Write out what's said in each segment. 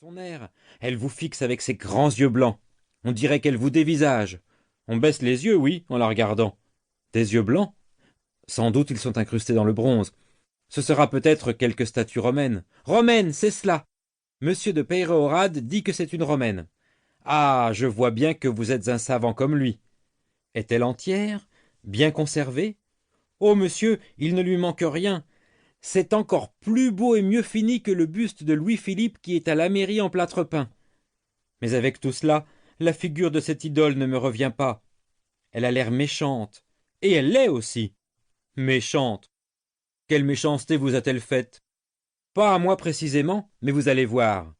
son air. Elle vous fixe avec ses grands yeux blancs. On dirait qu'elle vous dévisage. On baisse les yeux, oui, en la regardant. Des yeux blancs? Sans doute ils sont incrustés dans le bronze. Ce sera peut-être quelque statue romaine. Romaine, c'est cela. Monsieur de Peyrehorade dit que c'est une romaine. Ah, je vois bien que vous êtes un savant comme lui. Est-elle entière? Bien conservée? Oh, monsieur, il ne lui manque rien. C'est encore plus beau et mieux fini que le buste de Louis-Philippe qui est à la mairie en plâtre peint. Mais avec tout cela, la figure de cette idole ne me revient pas. Elle a l'air méchante. Et elle l'est aussi. Méchante. Quelle méchanceté vous a-t-elle faite? Pas à moi précisément, mais vous allez voir.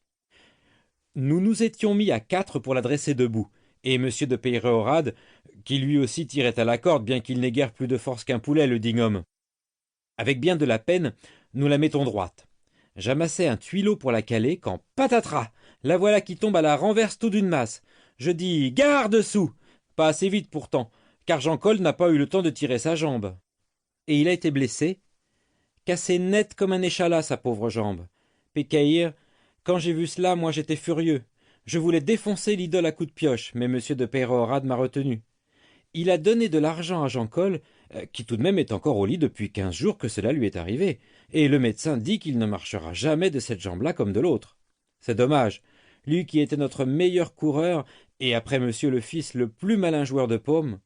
Nous nous étions mis à 4 pour la dresser debout, et monsieur de Peyrehorade, qui lui aussi tirait à la corde, bien qu'il n'ait guère plus de force qu'un poulet, le digne homme. Avec bien de la peine, nous la mettons droite. J'amassai un tuileau pour la caler, quand patatras, la voilà qui tombe à la renverse tout d'une masse. Je dis garde-dessous, pas assez vite pourtant, car Jean-Col n'a pas eu le temps de tirer sa jambe. Et il a été blessé, cassé net comme un échalas, sa pauvre jambe. Pécaïr, quand j'ai vu cela, moi j'étais furieux. Je voulais défoncer l'idole à coups de pioche, mais monsieur de Peyrehorade m'a retenu. Il a donné de l'argent à Jean-Col, qui tout de même est encore au lit depuis 15 jours que cela lui est arrivé, et le médecin dit qu'il ne marchera jamais de cette jambe-là comme de l'autre. C'est dommage, lui qui était notre meilleur coureur, et après monsieur le fils le plus malin joueur de paume.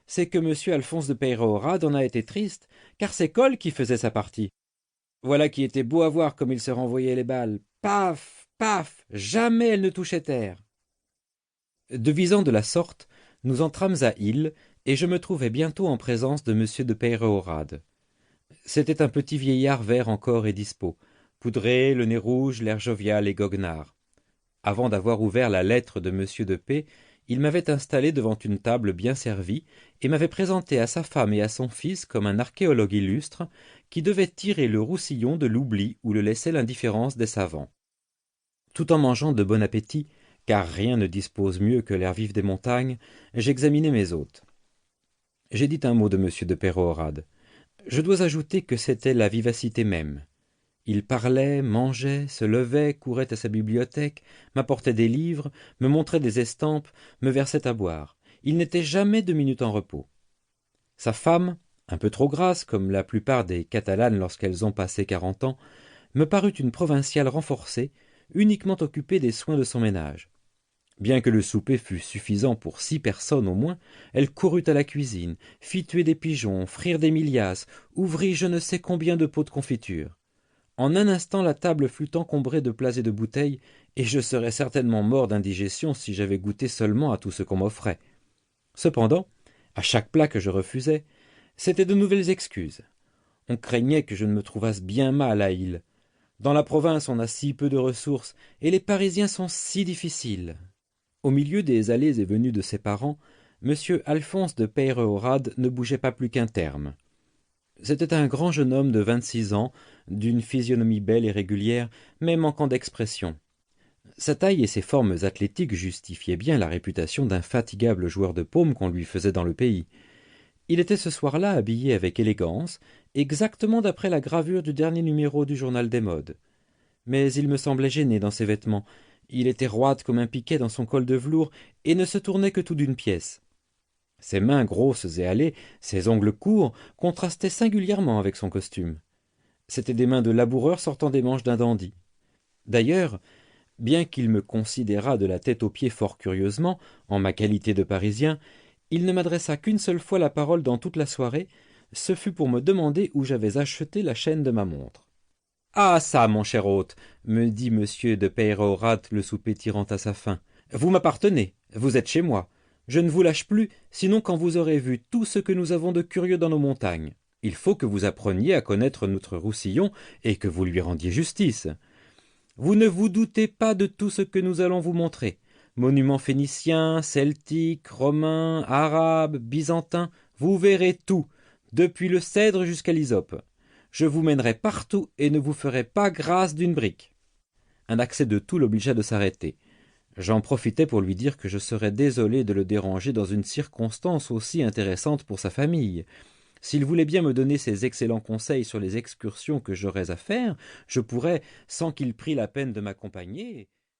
C'est que monsieur Alphonse de Peyrehorade en a été triste, car c'est Col qui faisait sa partie. Voilà qui était beau à voir comme il se renvoyait les balles. Paf, paf, jamais elle ne touchait terre. Devisant de la sorte, nous entrâmes à Île, et je me trouvai bientôt en présence de monsieur de Peyrehorade. C'était un petit vieillard vert encore et dispos, poudré, le nez rouge, l'air jovial et goguenard. Avant d'avoir ouvert la lettre de monsieur de P, il m'avait installé devant une table bien servie, et m'avait présenté à sa femme et à son fils comme un archéologue illustre, qui devait tirer le roussillon de l'oubli où le laissait l'indifférence des savants. Tout en mangeant de bon appétit, car rien ne dispose mieux que l'air vif des montagnes, j'examinai mes hôtes. J'ai dit un mot de monsieur de Peyrehorade. Je dois ajouter que c'était la vivacité même. Il parlait, mangeait, se levait, courait à sa bibliothèque, m'apportait des livres, me montrait des estampes, me versait à boire. Il n'était jamais 2 minutes en repos. Sa femme, un peu trop grasse, comme la plupart des Catalanes lorsqu'elles ont passé 40 ans, me parut une provinciale renforcée, uniquement occupée des soins de son ménage. Bien que le souper fût suffisant pour 6 personnes au moins, elle courut à la cuisine, fit tuer des pigeons, frire des milias, ouvrit je ne sais combien de pots de confiture. En un instant la table fut encombrée de plats et de bouteilles, et je serais certainement mort d'indigestion si j'avais goûté seulement à tout ce qu'on m'offrait. Cependant, à chaque plat que je refusais, c'étaient de nouvelles excuses. On craignait que je ne me trouvasse bien mal à Île. Dans la province on a si peu de ressources, et les Parisiens sont si difficiles. Au milieu des allées et venues de ses parents, monsieur Alphonse de Peyrehorade ne bougeait pas plus qu'un terme. C'était un grand jeune homme de 26 ans, d'une physionomie belle et régulière, mais manquant d'expression. Sa taille et ses formes athlétiques justifiaient bien la réputation d'infatigable joueur de paume qu'on lui faisait dans le pays. Il était ce soir-là habillé avec élégance, exactement d'après la gravure du dernier numéro du journal des modes. Mais il me semblait gêné dans ses vêtements. Il était roide comme un piquet dans son col de velours et ne se tournait que tout d'une pièce. Ses mains grosses et hâlées, ses ongles courts, contrastaient singulièrement avec son costume. C'étaient des mains de laboureur sortant des manches d'un dandy. D'ailleurs, bien qu'il me considérât de la tête aux pieds fort curieusement, en ma qualité de Parisien, il ne m'adressa qu'une seule fois la parole dans toute la soirée, ce fut pour me demander où j'avais acheté la chaîne de ma montre. Ah ça, mon cher hôte, me dit monsieur de Peyrehorade le souper tirant à sa fin. Vous m'appartenez, vous êtes chez moi. Je ne vous lâche plus, sinon quand vous aurez vu tout ce que nous avons de curieux dans nos montagnes. Il faut que vous appreniez à connaître notre Roussillon et que vous lui rendiez justice. Vous ne vous doutez pas de tout ce que nous allons vous montrer. Monuments phéniciens, celtiques, romains, arabes, byzantins, vous verrez tout, depuis le cèdre jusqu'à l'hysope. Je vous mènerai partout et ne vous ferai pas grâce d'une brique. Un accès de toux l'obligea de s'arrêter. J'en profitai pour lui dire que je serais désolé de le déranger dans une circonstance aussi intéressante pour sa famille. S'il voulait bien me donner ses excellents conseils sur les excursions que j'aurais à faire, je pourrais, sans qu'il prît la peine de m'accompagner,